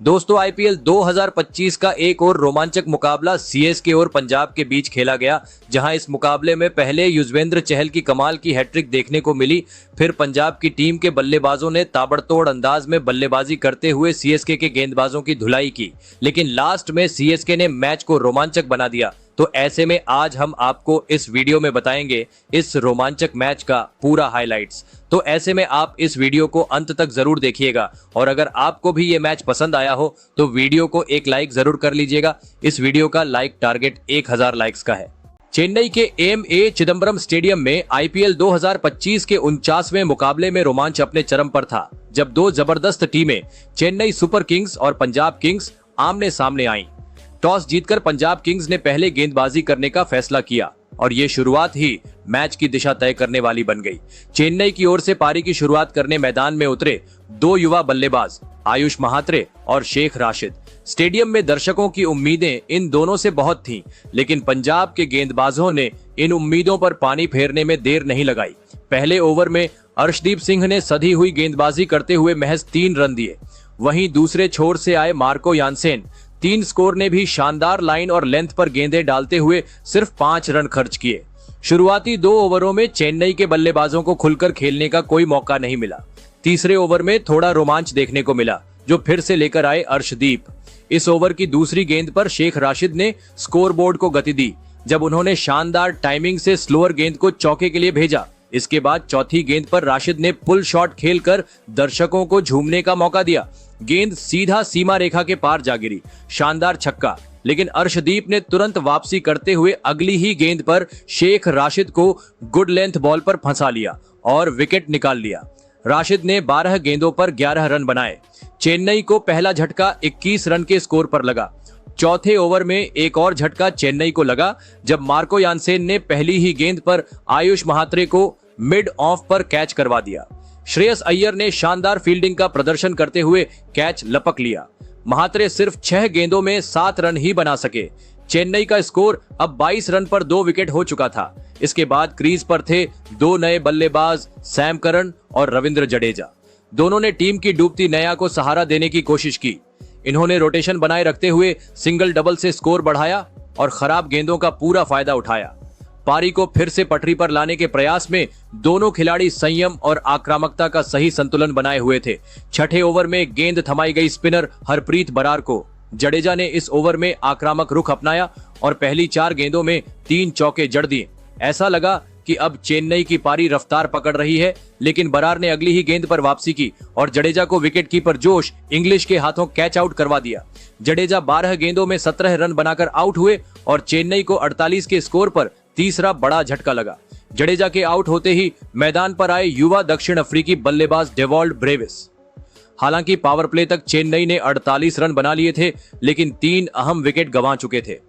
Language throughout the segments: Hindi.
दोस्तों आईपीएल 2025 का एक और रोमांचक मुकाबला सीएसके और पंजाब के बीच खेला गया, जहां इस मुकाबले में पहले युजवेंद्र चहल की कमाल की हैट्रिक देखने को मिली। फिर पंजाब की टीम के बल्लेबाजों ने ताबड़तोड़ अंदाज में बल्लेबाजी करते हुए सीएसके के गेंदबाजों की धुलाई की, लेकिन लास्ट में सीएसके ने मैच को रोमांचक बना दिया। तो ऐसे में आज हम आपको इस वीडियो में बताएंगे इस रोमांचक मैच का पूरा हाइलाइट्स। तो ऐसे में आप इस वीडियो को अंत तक जरूर देखिएगा, और अगर आपको भी ये मैच पसंद आया हो तो वीडियो को एक लाइक जरूर कर लीजिएगा। इस वीडियो का लाइक टारगेट 1000 लाइक्स का है। चेन्नई के एम.ए. चिदम्बरम स्टेडियम में आईपीएल 2025 के 49वें मुकाबले में रोमांच अपने चरम पर था, जब दो जबरदस्त टीमें चेन्नई सुपर किंग्स और पंजाब किंग्स आमने सामने आईं। टॉस जीतकर पंजाब किंग्स ने पहले गेंदबाजी करने का फैसला किया और ये शुरुआत ही मैच की दिशा तय करने वाली बन गई। चेन्नई की ओर से पारी की शुरुआत करने मैदान में उतरे दो युवा बल्लेबाज आयुष महात्रे और शेख राशिद। स्टेडियम में दर्शकों की उम्मीदें इन दोनों से बहुत थीं, लेकिन पंजाब के गेंदबाजों ने इन उम्मीदों पर पानी फेरने में देर नहीं लगाई। पहले ओवर में अर्शदीप सिंह ने सधी हुई गेंदबाजी करते हुए महज 3 रन दिए। वहीं दूसरे छोर से आए मार्को यानसेन 3 स्कोर ने भी शानदार लाइन और लेंथ पर गेंदें डालते हुए सिर्फ 5 रन खर्च किए। शुरुआती 2 ओवरों में चेन्नई के बल्लेबाजों को खुलकर खेलने का कोई मौका नहीं मिला। तीसरे ओवर में थोड़ा रोमांच देखने को मिला, जो फिर से लेकर आए अर्शदीप। इस ओवर की दूसरी गेंद पर शेख राशिद ने स्कोरबोर्ड को गति दी, जब उन्होंने शानदार टाइमिंग से स्लोअर गेंद को चौके के लिए भेजा। इसके बाद चौथी गेंद पर राशिद ने पुल शॉट खेलकर दर्शकों को झूमने का मौका दिया। गेंद सीधा सीमा रेखा के पार जा गिरी, शानदार छक्का। लेकिन अर्शदीप ने तुरंत वापसी करते हुए अगली ही गेंद पर शेख राशिद को गुड लेंथ बॉल पर फंसा लिया और विकेट निकाल लिया। राशिद ने 12 गेंदों पर 11 रन बनाए। चेन्नई को पहला झटका 21 रन के स्कोर पर लगा। चौथे ओवर में एक और झटका चेन्नई को लगा, जब मार्को यानसेन ने पहली ही गेंद पर आयुष महात्रे को मिड ऑफ पर कैच करवा दिया। श्रेयस अय्यर ने शानदार फील्डिंग का प्रदर्शन करते हुए कैच लपक लिया। महात्रे सिर्फ 6 गेंदों में 7 रन ही बना सके। चेन्नई का स्कोर अब 22 रन पर 2 विकेट हो चुका था। इसके बाद क्रीज पर थे 2 नए बल्लेबाज सैम करन और रविंद्र जडेजा। दोनों ने टीम की डूबती नैया को सहारा देने की कोशिश की। इन्होंने रोटेशन बनाए रखते हुए सिंगल डबल से स्कोर बढ़ाया और खराब गेंदों का पूरा फायदा उठाया। पारी को फिर से पटरी पर लाने के प्रयास में दोनों खिलाड़ी संयम और आक्रामकता का सही संतुलन बनाए हुए थे। छठे ओवर में गेंद थमाई गई स्पिनर हरप्रीत बरार को जडेजा ने इस ओवर में आक्रामक रुख अपनाया और पहली 4 गेंदों में 3 चौके जड़ दिए। ऐसा लगा कि अब चेन्नई की पारी रफ्तार पकड़ रही है, लेकिन बरार ने अगली ही गेंद पर वापसी की और जडेजा को विकेट कीपर जोश इंग्लिश के हाथों कैच आउट करवा दिया। जडेजा 12 गेंदों में 17 रन बनाकर आउट हुए और चेन्नई को 48 के स्कोर पर तीसरा बड़ा झटका लगा। जडेजा के आउट होते ही मैदान पर आए युवा दक्षिण अफ्रीकी बल्लेबाज डेवॉल्ड ब्रेविस। हालांकि पावर प्ले तक चेन्नई ने 48 रन बना लिए थे, लेकिन 3 अहम विकेट गंवा चुके थे।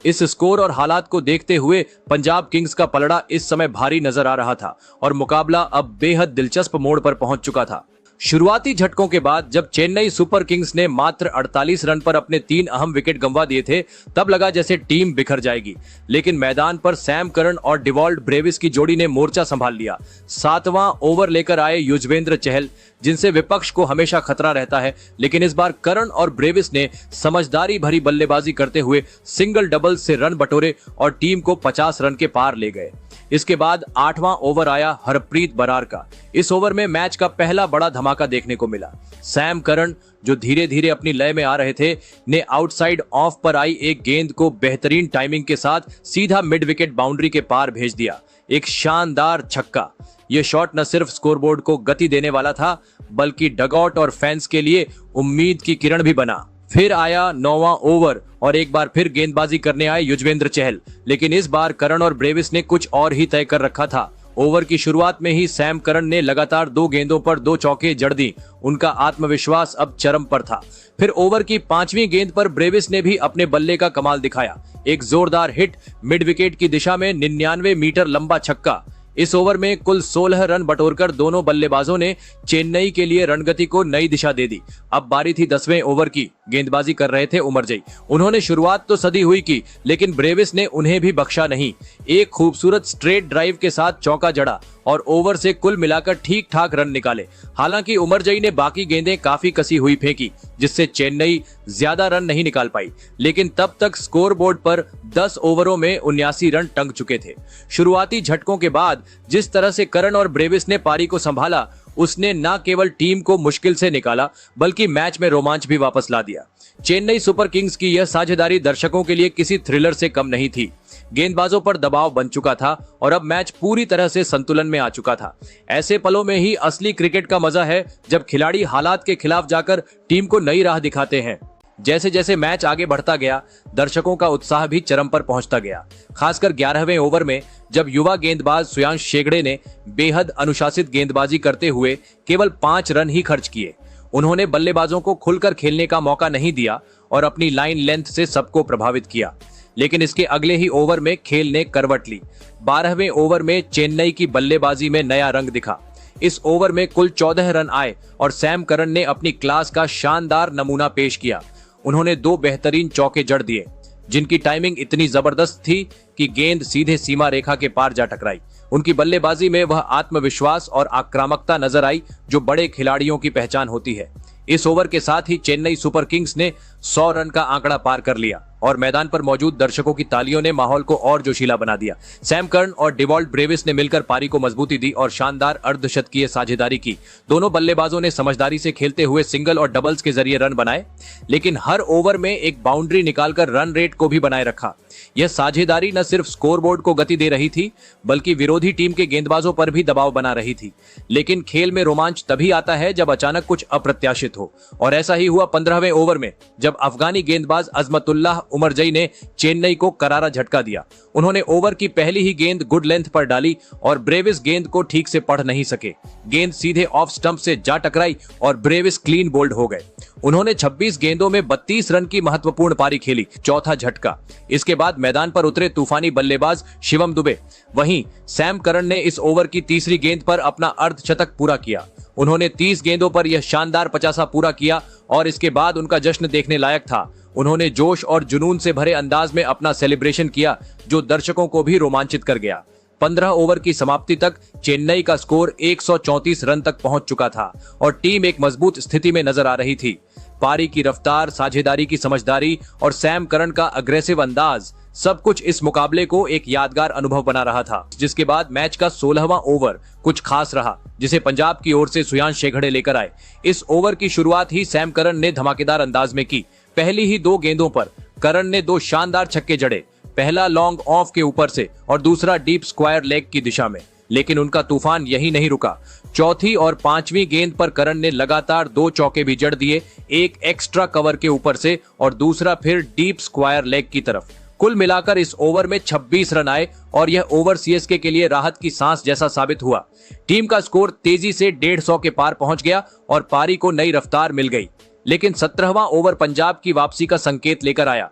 इस स्कोर और हालात को देखते हुए पंजाब किंग्स का पलड़ा इस समय भारी नजर आ रहा था और मुकाबला अब बेहद दिलचस्प मोड़ पर पहुंच चुका था। शुरुआती झटकों के बाद जब चेन्नई सुपर किंग्स ने मात्र 48 रन पर अपने 3 अहम विकेट गंवा दिए थे, तब लगा जैसे टीम बिखर जाएगी। लेकिन मैदान पर सैम करन और डेवॉल्ड ब्रेविस की जोड़ी ने मोर्चा संभाल लिया। 7वां ओवर लेकर आए युजवेंद्र चहल, जिनसे विपक्ष को हमेशा खतरा रहता है, लेकिन इस बार करन और ब्रेविस ने समझदारी भरी बल्लेबाजी करते हुए सिंगल डबल से रन बटोरे और टीम को 50 रन के पार ले गए। इसके बाद 8वां ओवर आया हरप्रीत बरार का। इस ओवर में मैच का पहला बड़ा धमाका देखने को मिला। सैम करन, जो धीरे धीरे अपनी लय में आ रहे थे, ने आउटसाइड ऑफ पर आई एक गेंद को बेहतरीन टाइमिंग के साथ सीधा मिड विकेट बाउंड्री के पार भेज दिया। एक शानदार छक्का। यह शॉट न सिर्फ स्कोरबोर्ड को गति देने वाला था, बल्कि डगआउट और फैंस के लिए उम्मीद की किरण भी बना। फिर आया 9वां ओवर और एक बार फिर गेंदबाजी करने आए युजवेंद्र चहल, लेकिन इस बार करन और ब्रेविस ने कुछ और ही तय कर रखा था। ओवर की शुरुआत में ही सैम करन ने लगातार 2 गेंदों पर 2 चौके जड़ दी। उनका आत्मविश्वास अब चरम पर था। फिर ओवर की 5वीं गेंद पर ब्रेविस ने भी अपने बल्ले का कमाल दिखाया। एक जोरदार हिट, मिड विकेट की दिशा में 99 मीटर लंबा छक्का। इस ओवर में कुल 16 रन बटोरकर दोनों बल्लेबाजों ने चेन्नई के लिए रणगति को नई दिशा दे दी। अब बारी थी 10वें ओवर की। गेंदबाजी कर रहे थे उमरजई। उन्होंने शुरुआत तो सदी हुई की, लेकिन ब्रेविस ने उन्हें भी बख्शा नहीं। एक खूबसूरत स्ट्रेट ड्राइव के साथ चौका जड़ा और ओवर से कुल मिलाकर ठीक ठाक रन निकाले। हालांकि उमरजई ने बाकी गेंदें काफी कसी हुई फेंकी, जिससे चेन्नई ज्यादा रन नहीं निकाल पाई, लेकिन तब तक स्कोरबोर्ड पर 10 ओवरों में 79 रन टंग चुके थे। शुरुआती झटकों के बाद जिस तरह से करण और ब्रेविस ने पारी को संभाला, उसने न केवल टीम को मुश्किल से निकाला, बल्कि मैच में रोमांच भी वापस ला दिया। चेन्नई सुपर किंग्स की यह साझेदारी दर्शकों के लिए किसी थ्रिलर से कम नहीं थी। गेंदबाजों पर दबाव बन चुका था और अब मैच पूरी तरह से संतुलन में आ चुका था। ऐसे पलों में ही असली क्रिकेट का मजा है, जब खिलाड़ी हालात के खिलाफ जाकर टीम को नई राह दिखाते हैं। जैसे जैसे मैच आगे बढ़ता गया, दर्शकों का उत्साह भी चरम पर पहुंचता गया। खासकर 11वें ओवर में, जब युवा गेंदबाज सुयांश शेगड़े ने बेहद अनुशासित गेंदबाजी करते हुए केवल 5 रन ही खर्च किए। उन्होंने बल्लेबाजों को खुलकर खेलने का मौका नहीं दिया और अपनी लाइन लेंथ से सबको प्रभावित किया। लेकिन इसके अगले ही ओवर में खेल ने करवट ली। 12वें ओवर में चेन्नई की बल्लेबाजी में नया रंग दिखा। इस ओवर में कुल 14 रन आए और सैम करन ने अपनी क्लास का शानदार नमूना पेश किया। उन्होंने 2 बेहतरीन चौके जड़ दिए, जिनकी टाइमिंग इतनी जबरदस्त थी कि गेंद सीधे सीमा रेखा के पार जा टकराई। उनकी बल्लेबाजी में वह आत्मविश्वास और आक्रामकता नजर आई जो बड़े खिलाड़ियों की पहचान होती है। इस ओवर के साथ ही चेन्नई सुपर किंग्स ने 100 रन का आंकड़ा पार कर लिया और मैदान पर मौजूद दर्शकों की तालियों ने माहौल को और जोशीला बना दिया। सैम कर्न और डेवॉल्ट ब्रेविस ने मिलकर पारी को मजबूती दी और शानदार अर्धशतकीय साझेदारी की। दोनों बल्लेबाजों ने समझदारी से खेलते हुए सिंगल और डबल्स के जरिए रन बनाए, लेकिन हर ओवर में एक बाउंड्री निकालकर रन रेट को भी बनाए रखा। यह साझेदारी न सिर्फ स्कोरबोर्ड को गति दे रही थी, बल्कि विरोधी टीम के गेंदबाजों पर भी दबाव बना रही थी। लेकिन खेल में रोमांच तभी आता है जब अचानक कुछ अप्रत्याशित हो, और ऐसा ही हुआ 15वें ओवर में, जब अफगानी गेंदबाज अजमतुल्लाह उमरजई ने चेन्नई को करारा झटका दिया। उन्होंने ओवर की पहली ही गेंद गुड लेंथ पर डाली और ब्रेविस गेंद को ठीक से पढ़ नहीं सके। गेंद सीधे ऑफ स्टंप से जा टकराई और ब्रेविस क्लीन बोल्ड हो गए। उन्होंने 26 गेंदों में 32 रन की महत्वपूर्ण पारी खेली। चौथा झटका। इसके बाद मैदान पर उतरे तूफानी बल्लेबाज शिवम दुबे। वहीं सैम करन ने इस ओवर की तीसरी गेंद पर अपना अर्धशतक पूरा किया। उन्होंने 30 गेंदों पर यह शानदार 50 पूरा किया और इसके बाद उनका जश्न देखने लायक था। उन्होंने जोश और जुनून से भरे अंदाज में अपना सेलिब्रेशन किया, जो दर्शकों को भी रोमांचित कर गया। 15 ओवर की समाप्ति तक चेन्नई का स्कोर 134 रन तक पहुंच चुका था और टीम एक मजबूत स्थिति में नजर आ रही थी। पारी की रफ्तार, साझेदारी की समझदारी और सैम करन का अग्रेसिव अंदाज, सब कुछ इस मुकाबले को एक यादगार अनुभव बना रहा था। जिसके बाद मैच का 16वां ओवर कुछ खास रहा, जिसे पंजाब की ओर से सुयांश शेगड़े लेकर आए। इस ओवर की शुरुआत ही सैम करन ने धमाकेदार अंदाज में की। पहली ही 2 गेंदों पर करन ने 2 शानदार छक्के जड़े, पहला लॉन्ग ऑफ के ऊपर से और दूसरा डीप स्क्वायर लेग की दिशा में। लेकिन उनका तूफान यही नहीं रुका। चौथी और 5वीं गेंद पर करन ने लगातार 2 चौके भी जड़ दिए, एक एक्स्ट्रा कवर के ऊपर से और दूसरा फिर डीप स्क्वायर लेग की तरफ। कुल मिलाकर इस ओवर में 26 रन आए और यह ओवर सीएसके के लिए राहत की सांस जैसा साबित हुआ। टीम का स्कोर तेजी से 150 के पार पहुंच गया और पारी को नई रफ्तार मिल गई। लेकिन 17वां ओवर पंजाब की वापसी का संकेत लेकर आया।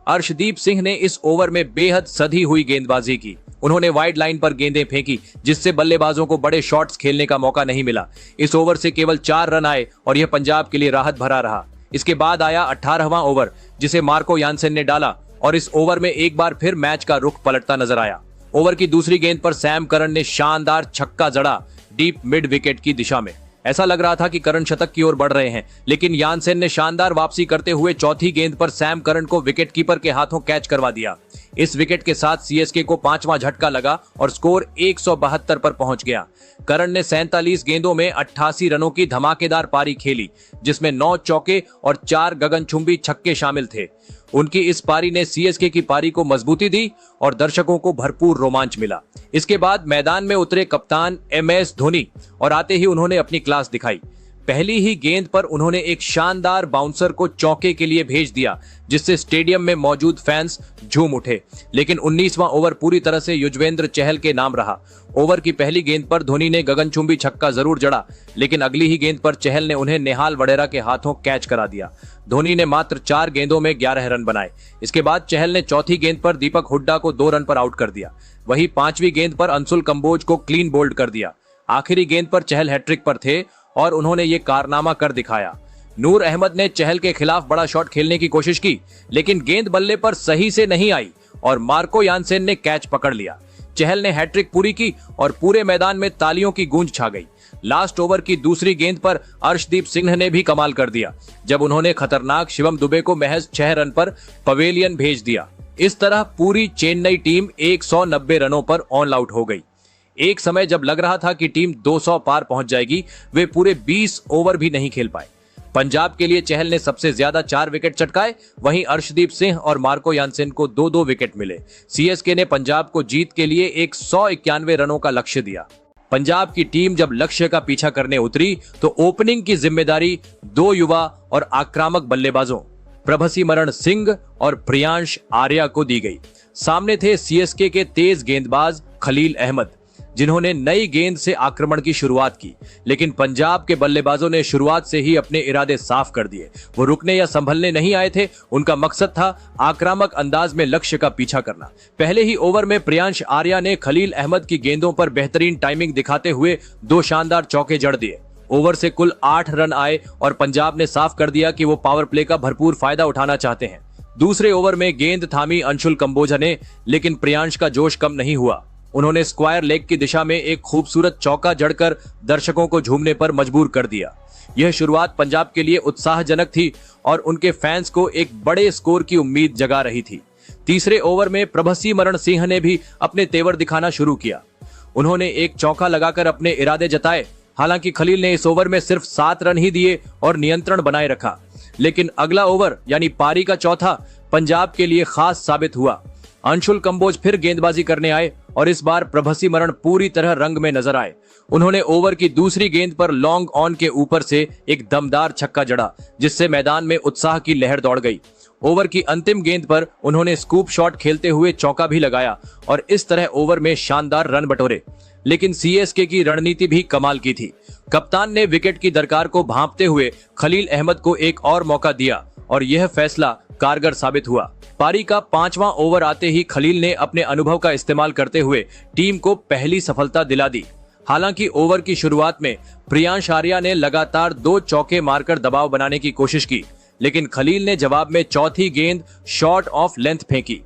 अर्शदीप सिंह ने इस ओवर में बेहद सधी हुई गेंदबाजी की। उन्होंने वाइड लाइन पर गेंदें फेंकी, जिससे बल्लेबाजों को बड़े शॉट्स खेलने का मौका नहीं मिला। इस ओवर से केवल 4 रन आए और यह पंजाब के लिए राहत भरा रहा। इसके बाद आया 18वां ओवर, जिसे मार्को यानसेन ने डाला और इस ओवर में एक बार फिर मैच का रुख पलटता नजर आया। ओवर की दूसरी गेंद पर सैम करन ने शानदार छक्का जड़ा डीप मिड विकेट की दिशा में। ऐसा लग रहा था कि करन शतक की ओर बढ़ रहे हैं, लेकिन यानसेन ने शानदार वापसी करते हुए चौथी गेंद पर सैम करन को विकेटकीपर के हाथों कैच करवा दिया। इस विकेट के साथ सीएसके को 5वां झटका लगा और स्कोर 172 पर पहुंच गया। करन ने 47 गेंदों में 88 रनों की धमाकेदार पारी खेली, जिसमें 9 चौके और 4 गगनचुंबी छक्के शामिल थे। उनकी इस पारी ने सीएसके की पारी को मजबूती दी और दर्शकों को भरपूर रोमांच मिला। इसके बाद मैदान में उतरे कप्तान MS धोनी और आते ही उन्होंने अपनी क्लास दिखाई। पहली ही गेंद पर उन्होंने एक शानदार बाउंसर को चौके के लिए भेज दिया, जिससे स्टेडियम में मौजूद फैंस झूम उठे। लेकिन 19वां ओवर पूरी तरह से युजवेंद्र चहल के नाम रहा। ओवर की पहली गेंद पर धोनी ने गगनचुंबी छक्का जरूर जड़ा, लेकिन अगली ही गेंद पर चहल ने उन्हें नेहाल वडेरा के हाथों कैच करा दिया। धोनी ने मात्र 4 गेंदों में 11 रन बनाए। इसके बाद चहल ने चौथी गेंद पर दीपक हुड्डा को 2 रन पर आउट कर दिया। वहीं 5वीं गेंद पर अंशुल कंबोज को क्लीन बोल्ड कर दिया। आखिरी गेंद पर चहल हैट्रिक पर थे और उन्होंने ये कारनामा कर दिखाया। नूर अहमद ने चहल के खिलाफ बड़ा शॉट खेलने की कोशिश की, लेकिन गेंद बल्ले पर सही से नहीं आई और मार्को यानसेन ने कैच पकड़ लिया। चहल ने हैट्रिक पूरी की और पूरे मैदान में तालियों की गूंज छा गई। लास्ट ओवर की दूसरी गेंद पर अर्शदीप सिंह ने भी कमाल कर दिया, जब उन्होंने खतरनाक शिवम दुबे को महज 6 रन पर पवेलियन भेज दिया। इस तरह पूरी चेन्नई टीम 190 रनों पर ऑल आउट हो गई। एक समय जब लग रहा था कि टीम 200 पार पहुंच जाएगी, वे पूरे 20 ओवर भी नहीं खेल पाए। पंजाब के लिए चहल ने सबसे ज्यादा 4 विकेट चटकाए, वहीं अर्शदीप सिंह और मार्को यानसेन को 2-2 विकेट मिले। सीएसके ने पंजाब को जीत के लिए 191 रनों का लक्ष्य दिया। पंजाब की टीम जब लक्ष्य का पीछा करने उतरी तो ओपनिंग की जिम्मेदारी 2 युवा और आक्रामक बल्लेबाजों प्रभसिमरण सिंह और प्रियांश आर्या को दी गई। सामने थे सीएसके के तेज गेंदबाज खलील अहमद, जिन्होंने नई गेंद से आक्रमण की शुरुआत की, लेकिन पंजाब के बल्लेबाजों ने शुरुआत से ही अपने इरादे साफ कर दिए। वो रुकने या संभलने नहीं आए थे, उनका मकसद था आक्रामक अंदाज में लक्ष्य का पीछा करना। पहले ही ओवर में प्रियांश आर्या ने खलील अहमद की गेंदों पर बेहतरीन टाइमिंग दिखाते हुए 2 शानदार चौके जड़ दिए। ओवर से कुल 8 रन आए और पंजाब ने साफ कर दिया कि वो पावर प्ले का भरपूर फायदा उठाना चाहते हैं। दूसरे ओवर में गेंद थामी अंशुल कंबोजा ने, लेकिन प्रियांश का जोश कम नहीं हुआ। उन्होंने स्क्वायर लेग की दिशा में एक खूबसूरत चौका जड़कर दर्शकों को झूमने पर मजबूर कर दिया। यह शुरुआत पंजाब के लिए उत्साहजनक थी और उनके फैंस को एक बड़े स्कोर की उम्मीद जगा रही थी। तीसरे ओवर में प्रभसिमरण सिंह ने भी अपने तेवर दिखाना शुरू किया। उन्होंने एक चौका लगाकर अपने इरादे जताए। हालांकि खलील ने इस ओवर में सिर्फ 7 रन ही दिए और नियंत्रण बनाए रखा, लेकिन अगला ओवर यानी पारी का चौथा पंजाब के लिए खास साबित हुआ। अंशुल कंबोज फिर गेंदबाजी करने आए और इस बार प्रभसिमरण पूरी तरह रंग में नजर आए। उन्होंने ओवर की दूसरी गेंद पर लॉन्ग ऑन के ऊपर से एक दमदार छक्का जड़ा, जिससे मैदान में उत्साह की लहर दौड़ गई। ओवर की अंतिम गेंद पर उन्होंने स्कूप शॉट खेलते हुए चौका भी लगाया और इस तरह ओवर में शानदार रन बटोरे। लेकिन सीएसके की रणनीति भी कमाल की थी। कप्तान ने विकेट की दरकार को भांपते हुए खलील अहमद को एक और मौका दिया और यह फैसला कारगर साबित हुआ। पारी का 5वां ओवर आते ही खलील ने अपने अनुभव का इस्तेमाल करते हुए टीम को पहली सफलता दिला दी। हालांकि ओवर की शुरुआत में प्रियांश आर्या ने लगातार 2 चौके मारकर दबाव बनाने की कोशिश की, लेकिन खलील ने जवाब में चौथी गेंद शॉर्ट ऑफ लेंथ फेंकी।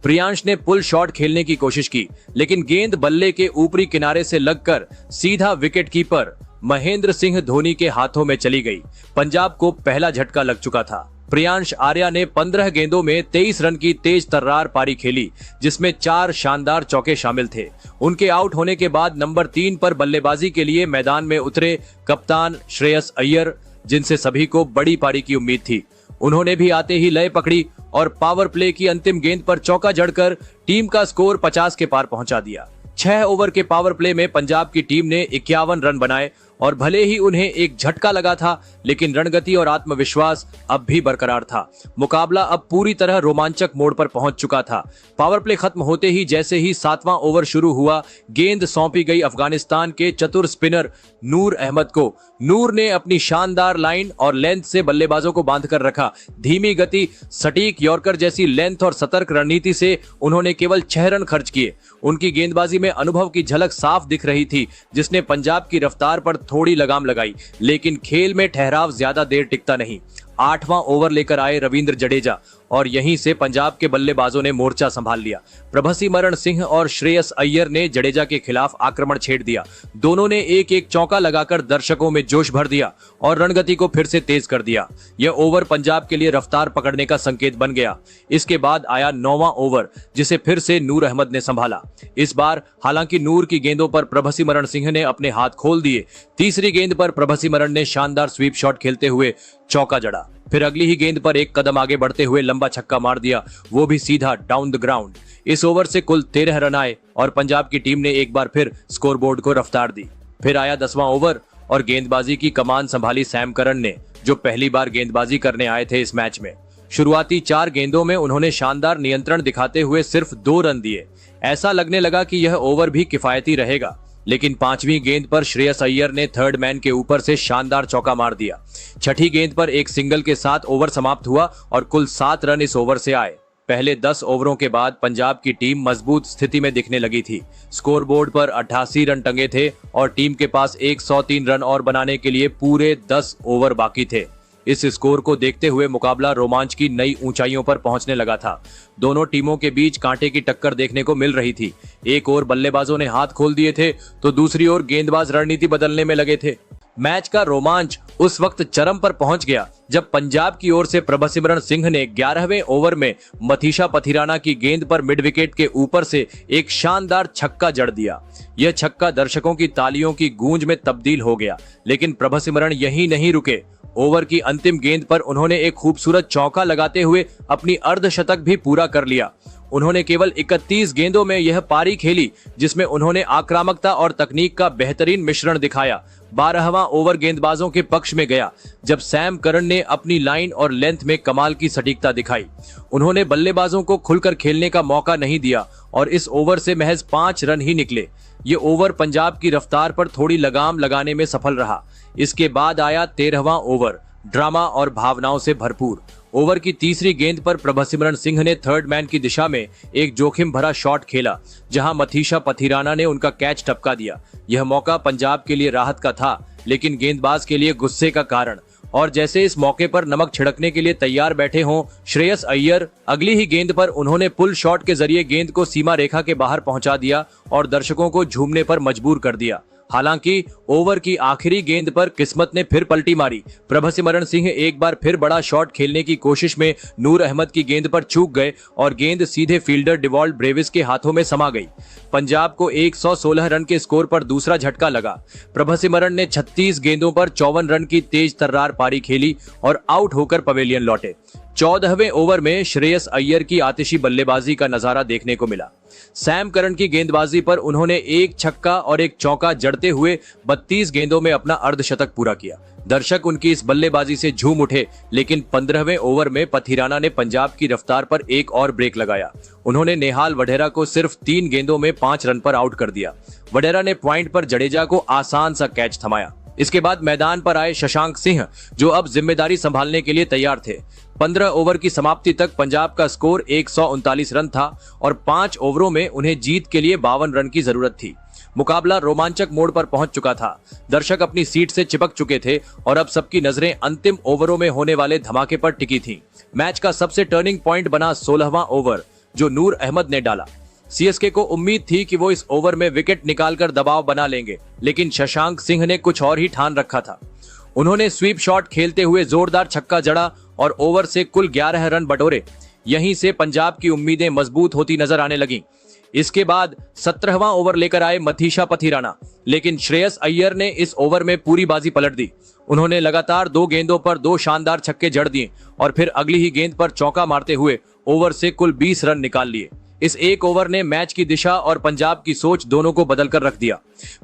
प्रियांश ने पुल शॉट खेलने की कोशिश की, लेकिन गेंद बल्ले के ऊपरी किनारे से लगकर सीधा विकेट कीपर महेंद्र सिंह धोनी के हाथों में चली गई। पंजाब को पहला झटका लग चुका था। प्रियांश आर्या ने 15 गेंदों में 23 रन की तेज तर्रार पारी खेली, जिसमें 4 शानदार चौके शामिल थे। उनके आउट होने के बाद नंबर 3 पर बल्लेबाजी के लिए मैदान में उतरे कप्तान श्रेयस अय्यर, जिनसे सभी को बड़ी पारी की उम्मीद थी। उन्होंने भी आते ही लय पकड़ी और पावर प्ले की अंतिम गेंद पर चौका जड़कर टीम का स्कोर 50 के पार पहुंचा दिया। 6 ओवर के पावर प्ले में पंजाब की टीम ने 51 रन बनाए और भले ही उन्हें एक झटका लगा था, लेकिन रणगति और आत्मविश्वास अब भी बरकरार था। मुकाबला अब पूरी तरह रोमांचक मोड़ पर पहुंच चुका था। पावर प्ले खत्म होते ही जैसे ही 7वां ओवर शुरू हुआ, गेंद सौंपी गई अफगानिस्तान के चतुर स्पिनर नूर अहमद को। नूर ने अपनी शानदार लाइन और लेंथ से बल्लेबाजों को बांध कर रखा। धीमी गति, सटीक यॉर्कर जैसी लेंथ और सतर्क रणनीति से उन्होंने केवल 6 रन खर्च किए। उनकी गेंदबाजी में अनुभव की झलक साफ दिख रही थी, जिसने पंजाब की रफ्तार पर थोड़ी लगाम लगाई, लेकिन खेल में ठहराव ज्यादा देर टिकता नहीं। 8वां ओवर लेकर आए रविंद्र जडेजा और यहीं से पंजाब के बल्लेबाजों ने मोर्चा संभाल लिया। प्रभसिमरण सिंह और श्रेयस अय्यर ने जडेजा के खिलाफ आक्रमण छेड़ दिया। दोनों ने एक एक चौका लगाकर दर्शकों में जोश भर दिया और रणगति को फिर से तेज कर दिया। यह ओवर पंजाब के लिए रफ्तार पकड़ने का संकेत बन गया। इसके बाद आया 9वां ओवर, जिसे फिर से नूर अहमद ने संभाला। इस बार हालांकि नूर की गेंदों पर प्रभसिमरण सिंह ने अपने हाथ खोल दिए। तीसरी गेंद पर प्रभसिमरण ने शानदार स्वीप शॉट खेलते हुए चौका जड़ा। फिर अगली ही गेंद पर एक कदम आगे बढ़ते हुए लंबा छक्का मार दिया, वो भी सीधा डाउन द ग्राउंड। इस ओवर से कुल 13 रन आए और पंजाब की टीम ने एक बार फिर स्कोरबोर्ड को रफ्तार दी। फिर आया 10वां ओवर और गेंदबाजी की कमान संभाली सैम करन ने, जो पहली बार गेंदबाजी करने आए थे इस मैच में। शुरुआती 4 गेंदों में उन्होंने शानदार नियंत्रण दिखाते हुए सिर्फ 2 रन दिए। ऐसा लगने लगा कि यह ओवर भी किफायती रहेगा, लेकिन 5वीं गेंद पर श्रेयस अय्यर ने थर्ड मैन के ऊपर से शानदार चौका मार दिया। 6ठी गेंद पर एक सिंगल के साथ ओवर समाप्त हुआ और कुल 7 रन इस ओवर से आए। पहले 10 ओवरों के बाद पंजाब की टीम मजबूत स्थिति में दिखने लगी थी। स्कोरबोर्ड पर 88 रन टंगे थे और टीम के पास 103 रन और बनाने के लिए पूरे 10 ओवर बाकी थे। इस स्कोर को देखते हुए मुकाबला रोमांच की नई ऊंचाइयों पर पहुंचने लगा था। दोनों टीमों के बीच कांटे की टक्कर देखने को मिल रही थी। एक ओर बल्लेबाजों ने हाथ खोल दिए थे तो दूसरी ओर गेंदबाज रणनीति बदलने में लगे थे। मैच का रोमांच उस वक्त चरम पर पहुंच गया जब पंजाब की ओर से प्रभसिमरण सिंह ने 11वें ओवर में मथीशा पथिराना की गेंद पर मिड विकेट के ऊपर से एक शानदार छक्का जड़ दिया। यह छक्का दर्शकों की तालियों की गूंज में तब्दील हो गया, लेकिन प्रभसिमरण यहीं नहीं रुके। ओवर की अंतिम गेंद पर उन्होंने एक खूबसूरत चौका लगाते हुए अपनी अर्धशतक भी पूरा कर लिया। उन्होंने केवल 31 गेंदों में यह पारी खेली जिसमें उन्होंने आक्रामकता और तकनीक का बेहतरीन मिश्रण दिखाया। 12वां ओवर गेंदबाजों के पक्ष में गया जब सैम करन ने अपनी लाइन और लेंथ में कमाल की सटीकता दिखाई। उन्होंने बल्लेबाजों को खुलकर खेलने का मौका नहीं दिया और इस ओवर से महज 5 रन ही निकले। ये ओवर पंजाब की रफ्तार पर थोड़ी लगाम लगाने में सफल रहा। इसके बाद आया 13वां ओवर, ड्रामा और भावनाओं से भरपूर। ओवर की तीसरी गेंद पर प्रभसिमरण सिंह ने थर्ड मैन की दिशा में एक जोखिम भरा शॉट खेला जहां मथीशा पथिराना ने उनका कैच टपका दिया। यह मौका पंजाब के लिए राहत का था, लेकिन गेंदबाज के लिए गुस्से का कारण। और जैसे इस मौके पर नमक छिड़कने के लिए तैयार बैठे हों श्रेयस अय्यर, अगली ही गेंद पर उन्होंने पुल शॉट के जरिए गेंद को सीमा रेखा के बाहर पहुंचा दिया और दर्शकों को झूमने पर मजबूर कर दिया। हालांकि ओवर की आखिरी गेंद पर किस्मत ने फिर पलटी मारी। प्रभसिमरण सिंह एक बार फिर बड़ा शॉट खेलने की कोशिश में नूर अहमद की गेंद पर चूक गए और गेंद सीधे फील्डर डिवॉल्ड ब्रेविस के हाथों में समा गई। पंजाब को 116 रन के स्कोर पर दूसरा झटका लगा। प्रभसिमरण ने 36 गेंदों पर 54 रन की तेज तर्रार पारी खेली और आउट होकर पवेलियन लौटे। 14वें ओवर में श्रेयस अय्यर की आतिशी बल्लेबाजी का नजारा देखने को मिला। सैम करन की गेंदबाजी पर उन्होंने एक छक्का और एक चौका जड़ते हुए 32 गेंदों में अपना अर्धशतक पूरा किया। दर्शक उनकी इस बल्लेबाजी से झूम उठे, लेकिन 15वें ओवर में पथिराना ने पंजाब की रफ्तार पर एक और ब्रेक लगाया। उन्होंने नेहाल वढेरा को सिर्फ 3 गेंदों में 5 रन पर आउट कर दिया। वढेरा ने पॉइंट पर जडेजा को आसान सा कैच थमाया। इसके बाद मैदान पर आए शशांक सिंह, जो अब जिम्मेदारी संभालने के लिए तैयार थे। 15 ओवर की समाप्ति तक पंजाब का स्कोर 139 रन था और 5 ओवरों में उन्हें जीत के लिए 52 रन की जरूरत थी। मुकाबला रोमांचक मोड़ पर पहुंच चुका था। दर्शक अपनी सीट से चिपक चुके थे और अब सबकी नजरें अंतिम ओवरों में होने वाले धमाके पर टिकी थीं। मैच का सबसे टर्निंग पॉइंट बना 16वां ओवर, जो नूर अहमद ने डाला। सीएसके को उम्मीद थी कि वो इस ओवर में विकेट निकालकर दबाव बना लेंगे, लेकिन शशांक सिंह ने कुछ और ही ठान रखा था। उन्होंने स्वीप शॉट खेलते हुए जोरदार छक्का जड़ा और ओवर से कुल 11 रन बटोरे। यहीं से पंजाब की उम्मीदें मजबूत होती नजर आने लगीं। इसके बाद 17वां ओवर लेकर आए मथीशा पथिराना, लेकिन श्रेयस अय्यर ने इस ओवर में पूरी बाजी पलट दी। उन्होंने लगातार 2 गेंदों पर 2 शानदार छक्के जड़ दिए और फिर अगली ही गेंद पर चौका मारते हुए ओवर से कुल 20 रन निकाल लिए। इस एक ओवर ने मैच की दिशा और पंजाब की सोच दोनों को बदलकर रख दिया।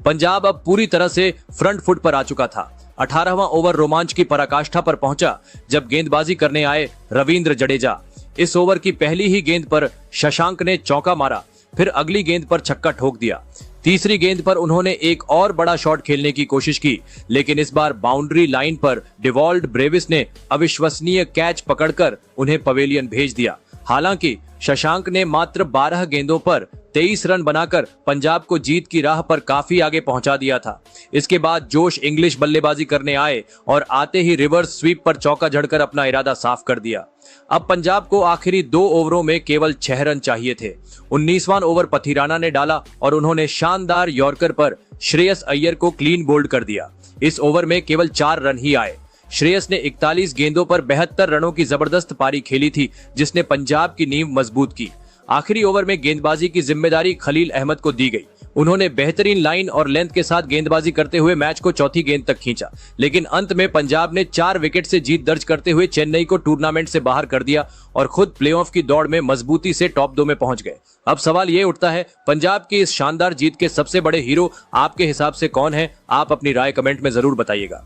पंजाब अब पूरी तरह से फ्रंट फुट पर आ चुका था। 18वां ओवर रोमांच की पराकाष्ठा पर पहुंचा जब गेंदबाजी करने आए रविंद्र जडेजा। इस ओवर की पहली ही गेंद पर शशांक ने चौका मारा, फिर अगली गेंद पर छक्का ठोक दिया। तीसरी गेंद पर उन्होंने एक और बड़ा शॉट खेलने की कोशिश की, लेकिन इस बार बाउंड्री लाइन पर डिवॉल्ड ब्रेविस ने अविश्वसनीय कैच पकड़कर उन्हें पवेलियन भेज दिया। हालांकि शशांक ने मात्र 12 गेंदों पर 23 रन बनाकर पंजाब को जीत की राह पर काफी आगे पहुंचा दिया था। इसके बाद जोश इंग्लिश बल्लेबाजी करने आए और आते ही रिवर्स स्वीप पर चौका जड़कर अपना इरादा साफ कर दिया। अब पंजाब को आखिरी 2 ओवरों में केवल 6 रन चाहिए थे। 19वां ओवर पथिराना ने डाला और उन्होंने शानदार यॉर्कर पर श्रेयस अय्यर को क्लीन बोल्ड कर दिया। इस ओवर में केवल 4 रन ही आए। श्रेयस ने 41 गेंदों पर 72 रनों की जबरदस्त पारी खेली थी, जिसने पंजाब की नींव मजबूत की। आखिरी ओवर में गेंदबाजी की जिम्मेदारी खलील अहमद को दी गई। उन्होंने बेहतरीन लाइन और लेंथ के साथ गेंदबाजी करते हुए मैच को चौथी गेंद तक खींचा, लेकिन अंत में पंजाब ने 4 विकेट से जीत दर्ज करते हुए चेन्नई को टूर्नामेंट से बाहर कर दिया और खुद प्लेऑफ की दौड़ में मजबूती से टॉप 2 में पहुंच गए। अब सवाल ये उठता है, पंजाब की इस शानदार जीत के सबसे बड़े हीरो आपके हिसाब से कौन है? आप अपनी राय कमेंट में जरूर बताइएगा।